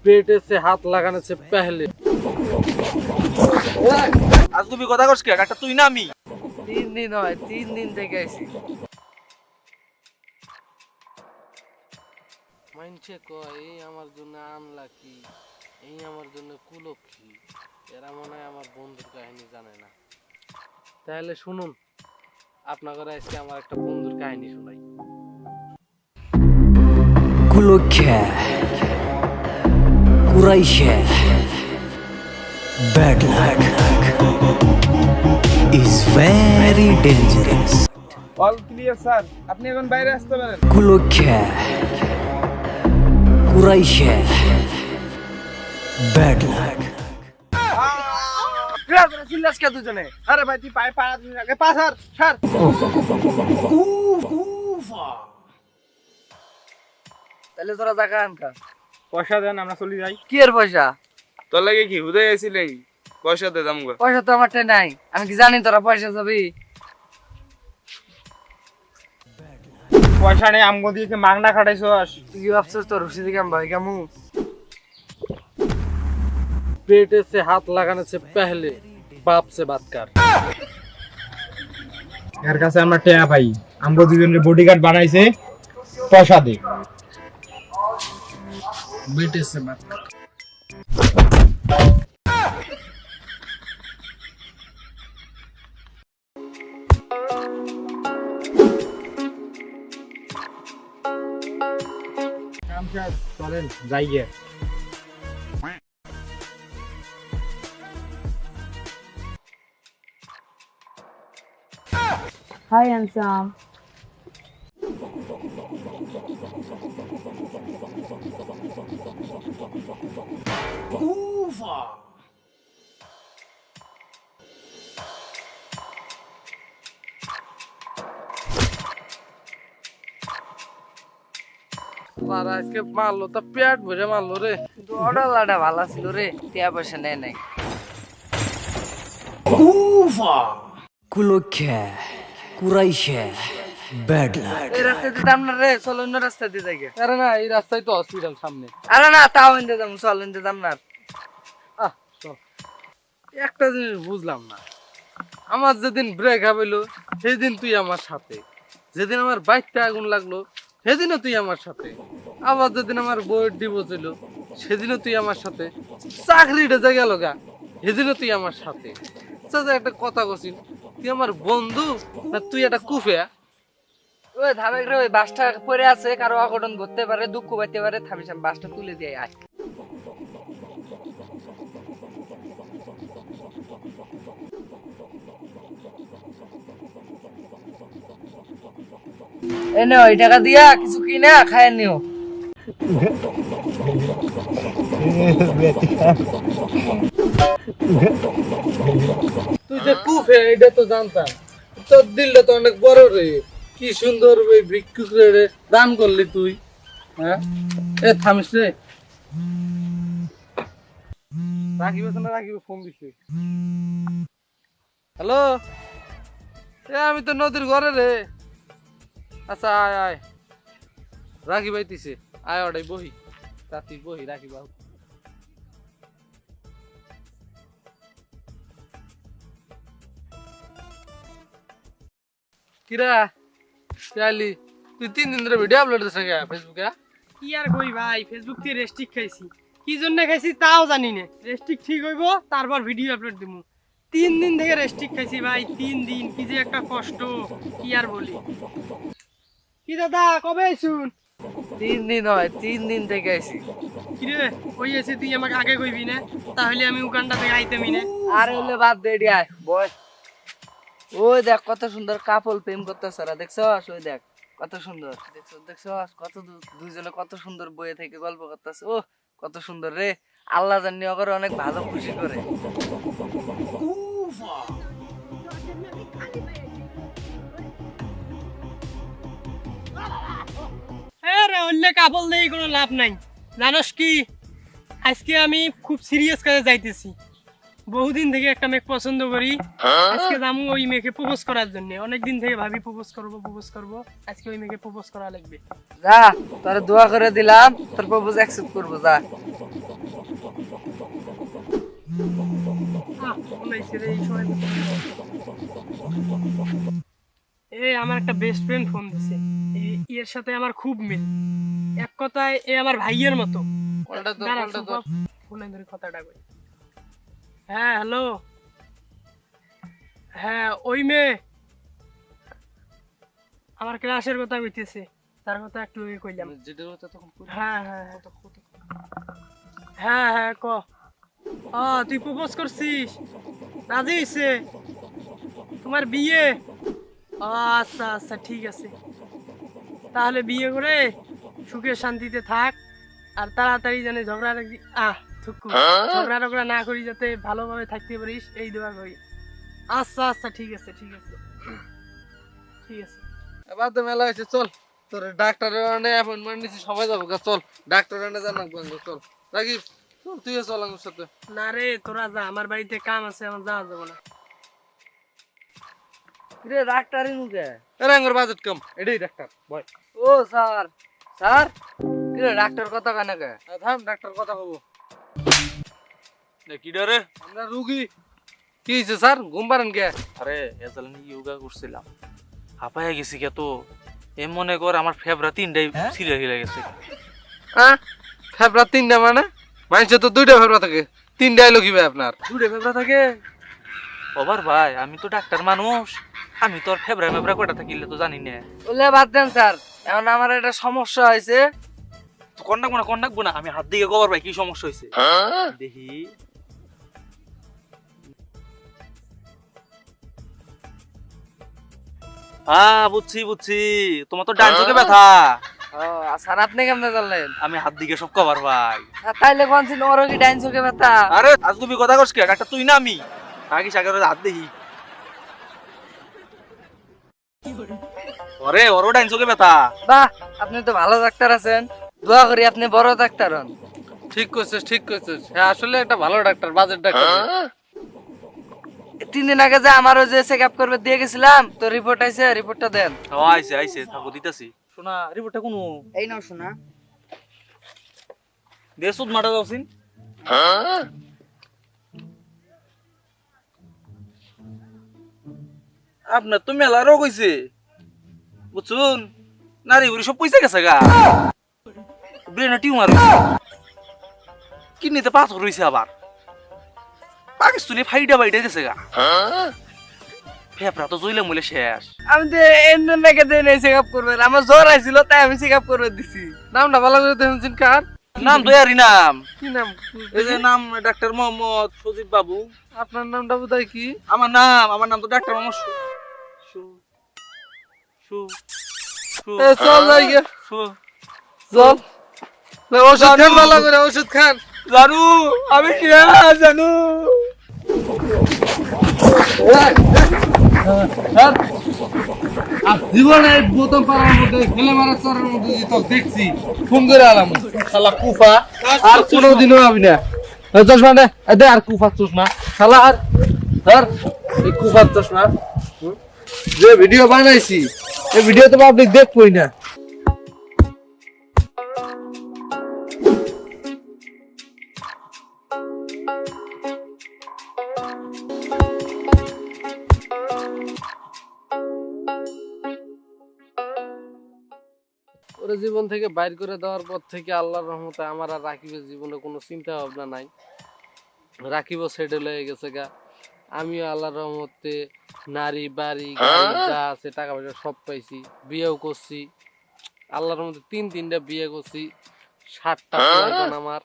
पेटे से हाथ लगाने से पहले আজ তুমি কথা কস কে একটা তুই না আমি 3 দিন হয়, 3 দিন থেকে আইছি। মানছে কয় এই আমার জন্য আনলাকি, এই আমার জন্য কুলক্ষী। এরা মনে হয় আমার বন্ধুর কাহিনী জানে না। তাহলে শুনুন, আপনাদের আজকে আমার একটা বন্ধুর কাহিনী শোনাই। কুলক্ষে কুরাইশে bad luck is very dangerous. All clear sir, আপনি এখন বাইরে আসতে পারেন। কুলক্ষে কুরাইশে bad luck. চিল্লাস কে দুজনে? আরে ভাই তুই পায়ে পা দিন আগে পা স্যার স্যার। তাহলে তোরা জায়গা আনকা। পয়সা দেন আমরা চলে যাই। কি এর পয়সা? তোর লাগে কি হুদে আইছিলি? পয়সা দে দাম গো। পয়সা তো আমারটা নাই। আমি কি জানি তোরা পয়সা যাবি? পয়সা নেই আমগো দিয়ে মাগনা খাটাইছস। তুই কি ভাবছিস তোর রশিদি কাম ভাই কামু? पेटे से हाथ लगाने से पहले बाप से बात कर। এর কাছে আমরা টেয়া পাই, আমগো দুজনের বডিগার্ড বানাইছে, পয়সা দে। बेटे से बात कर। চলেন যাই গে। Hi, handsome. আর আজকে মারলো তা পেট ভরে মারলো রে। কিন্তু অর্ডারটা ভালো ছিল রে, টিয়া পয়সা নেয় নাই। কুলক্ষে কুরাইশে bad luck. এই রাস্তা দিয়ে দাম না রে, চল অন্য রাস্তা দিয়ে যাই গে। আরে না, এই রাস্তায় তো হসপিটাল সামনে। আরে না, তাও এনে দাম, চল এনে দাম না। আহ চল। একটা জিনিস বুঝলাম না, আমার যেদিন ব্রেকআপ হইলো সেদিন তুই আমার সাথে, যেদিন আমার বাইকটা আগুন লাগলো সেদিনও তুই আমার সাথে, আবার যেদিন আমার বইয়ের ডিভোর্স হইলো সেদিনও তুই আমার সাথে, চাকরিটা যে গেল গা সেদিনও তুই আমার সাথে। চাচা একটা কথা কছিস, তুই আমার বন্ধু না তুই একটা কুফিয়া? ওই ধাবে রে, ওই বাসটা পড়ে আছে, কারো অঘটন ঘটতে পারে, দুঃখ পাইতে পারে, থামিস আমি বাসটা তুলে দিয়ে আয়। এনে ওই টাকা দিয়া কিছু কিনা খায় নিও। তুই যে কুফিয়া এটা তো জানতাম, তোর দিলটা তো অনেক বড় রে, কি সুন্দর ওই ভিক্ষুক রে দান করলি তুই। হ্যাঁ এ থামিস রে, রাখিব না রাখিব, ফোন দিছে। হ্যালো, এ আমি তো নদীর ঘরে রে। আচ্ছা আয় আয়, রাখি বাইতিছে, আয় ওটাই বহি, রাতি বহি রাখি বাবু। কিরা চালি, তুই 3 দিন ধরে ভিডিও আপলোড দিছ ফেসবুকে? কি আর কই ভাই, ফেসবুক থেকে রেস্ট্রিক্ট খাইছি। কি জন্য খাইছি তাও জানি না। রেস্ট্রিক্ট ঠিক হইব তারপর ভিডিও আপলোড দিব। 3 দিন থেকে রেস্ট্রিক্ট খাইছি ভাই, 3 দিন। কি যে একটা কষ্ট, কি আর বলি। কি দাদা কবে আইছুন? 3 দিন হয়, 3 দিন থেকে আইছি। কিরে ওই এসে তুই আমাকে আগে কইবি না, তাহলে আমি উগান্ডা থেকে আইতামই না। আর হইলে বাদ দে, এডি আয় বয়। ওই দেখ কত সুন্দর কাপল প্রেম করতেছে, দেখছস? ওই দেখ কত সুন্দর, দেখছস কত দুইজনে কত সুন্দর বইয়ে থেকে গল্প করতেছে। ও কত সুন্দর রে, আল্লাহ জানি ওকে অনেক ভালো খুশি করে। হ্যাঁ রে, অন্য কাপল দিয়ে কোনো লাভ নাই। জানোস কি, আজকে আমি খুব সিরিয়াস কাজে যাইতেছি। বহুদিন থেকে একটা মেয়ে পছন্দ করি, আজকে যাবো ওই মেয়েকে প্রপোজ করার জন্য। অনেকদিন থেকে ভাবি প্রপোজ করব, আজকে ওই মেয়েকে প্রপোজ করা লাগবে। যা, তোরে দোয়া করে দিলাম, তোর প্রপোজ অ্যাকসেপ্ট করবো, যা। ফোন আইছে রে এই সময়। আমার একটা বেস্ট ফ্রেন্ড ফোন দিছে। এর সাথে আমার খুব মিল, এক কথায় এ আমার ভাইয়ের মতো। কলটা তো দাঁড়া, কলটা তো ফোনে ধরে কথাটা কই। হ্যাঁ হ্যালো, হ্যাঁ ওই মেয়ে আমার ক্লাসের কথা কইতেছে, তার কথা একটু কইলাম। যেটা হতো তখন কই। হ্যাঁ হ্যাঁ হ্যাঁ হ্যাঁ ক। তুই প্রপোজ করছিস, রাজি হইছে, তোমার বিয়ে? আচ্ছা আচ্ছা ঠিক আছে, তাহলে বিয়ে করে সুখে শান্তিতে থাক, আর তাড়াতাড়ি জানে ঝগড়া ঝগড়া টগড়া না করি, যাতে ভালোভাবে থাকতে পারিস, এই দোয়া করি। আচ্ছা আচ্ছা ঠিক আছে ঠিক আছে ঠিক আছে। এবার তো মেলা হয়েছে, চল তোর ডাক্তারের অ্যাপয়েন্টমেন্ট নিছি, সবাই যাবো গা, চল ডাক্তারের জানাক বন্ধ, চল রাখি, চল তুইও চল আমার সাথে। না রে তোরা যা, আমার বাড়িতে কাম আছে, আমার যাওয়া যাবো না। রে ডাক্তারই নুকে। এর আঙ্গুর বাজেট কম, এটাই ডাক্তার বয়। ও স্যার, স্যার কি রে ডাক্তার কথা কেন কে? থাম, ডাক্তার কথা কব। কি ডরে? আমরা রুগী। কি হয়েছে স্যার, ঘুম পারেন কে? আরে এজাল ইয়োগা করছিলাম, হাঁপাইয়া গেছি কে তো। এ মনে কর আমার ফেবরা 3টাই ছিঁড়ে হিলে গেছে। হ্যাঁ ফেবরা 3টা মানে? মানুষে তো 2টা ফেবরা থাকে, 3টা এলো কি ভাই আপনার? 2টা ফেবরা থাকে? ওবার ভাই আমি তো ডাক্তার মানুষ, আমি তোর ফেবরা মেবরা কয়টা থাকিলে তো জানি না। বলে বাদ দেন স্যার, এখন আমার একটা সমস্যা হয়েছে। তো কোন ডাকবো না, আমি হাত দিকে কবার ভাই কি সমস্যা হয়েছে দেখি। বুঝছি বুঝছি, তোমার তো ডান চোখে ব্যথা। ও স্যার আপনি কেমনে জানলেন? আমি হাত দিকে সব কভার ভাই। তাইলে কোন ছিল ওর কি ডাইন চোখে ব্যথা? আরে আজ তুমি কথা কস কে? ডাক্তার তুই না আমি? আগে সাগর হাত দেখি। ওরে ওরও ডাইন চোখে ব্যথা। বাহ, আপনি তো ভালো ডাক্তার আছেন, দোয়া করি আপনি বড় ডাক্তার হন। ঠিক করছিস ঠিক করছিস, হ্যাঁ আসলে একটা ভালো ডাক্তার, বাজেট ডাক্তার। 3 দিন আগে যে আমারও যে চেক আপ করবে দিয়ে গেছিলাম, তো রিপোর্ট আইছে, রিপোর্টটা দেন। ও আইছে আইছে, থাকো দিতাছি। শোনা রিপোর্টটা কোন এই নাও শোনা। দেশুদ মাটা যাওছিন। আপনার তো মেলা রোগ হইছে বুঝছুন, নারী বুড়ি সব পয়সা গেছে গা, ব্রেনে টিউমার কিডনিতে পাথর রইছে, আবার পাকিস্তানি ফাইডা বাইডা গেছে গা, ফেফড়া তো জইলে মইলে শেষ। আমি তো এমনি নাকি দেন চেক আপ করবেন, আমার জ্বর আইছিল তাই আমি চেক আপ করবে দিছি। নামটা ভালো করে দেখেন কার? নাম তো এরই নাম। কি নাম? এই যে নাম ডাক্তার মোহাম্মদ সজীব বাবু। আপনার নামটা বোধহয় কি? আমার নাম তো ডাক্তার মোহাম্মদ চল যাই গে, চল ওষুধ খান, ভালো করে ওষুধ খান। জানু আমি কি জানু। জীবনে বোতল পাড়ার মধ্যে ফেলে মারা চরের মধ্যে তোকে দেখছি, ফোন করে আলাম শালা কুফা, আর কোনোদিনও আবি না। চশমা দে, দে আর কুফার চশমা শালা, আর ধর এই কুফার চশমা। যে ভিডিও বানাইছি এই ভিডিও তো পাবলিক দেখবই না। ওরে জীবন থেকে বাইর করে দেওয়ার পর থেকে আল্লাহর রহমতে আমার আর রাকিবের জীবনে কোনো চিন্তা ভাবনা নাই। রাকিবও সেটেল হয়ে গেছে গা, আমিও আল্লাহর রহমতে নারী বাড়ি গাড়ি যা আছে টাকা পয়সা সব পাইছি, বিয়েও করছি আল্লাহর রহমতে, 3টা বিয়ে করছি, 7টা প্রয়োজন আমার।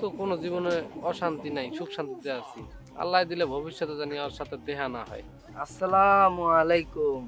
তো কোনো জীবনে অশান্তি নাই, সুখ শান্তিতে আছি। আল্লাহ দিলে ভবিষ্যতে জানি ওর সাথে দেখা না হয়। আসসালামু আলাইকুম।